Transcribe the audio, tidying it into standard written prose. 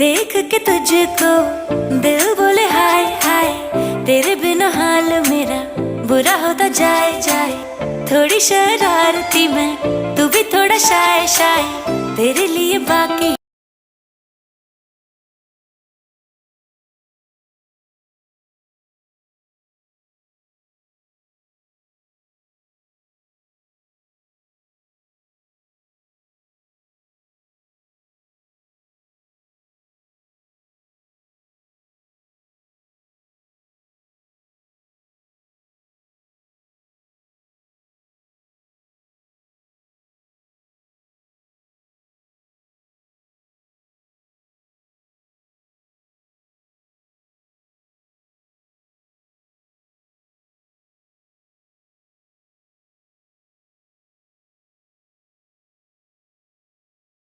देख के तुझको दिल बोले हाय हाय, तेरे बिना हाल मेरा बुरा होता जाए जाए। थोड़ी शरारती मैं, तू भी थोड़ा शाय शाय, तेरे लिए बाकी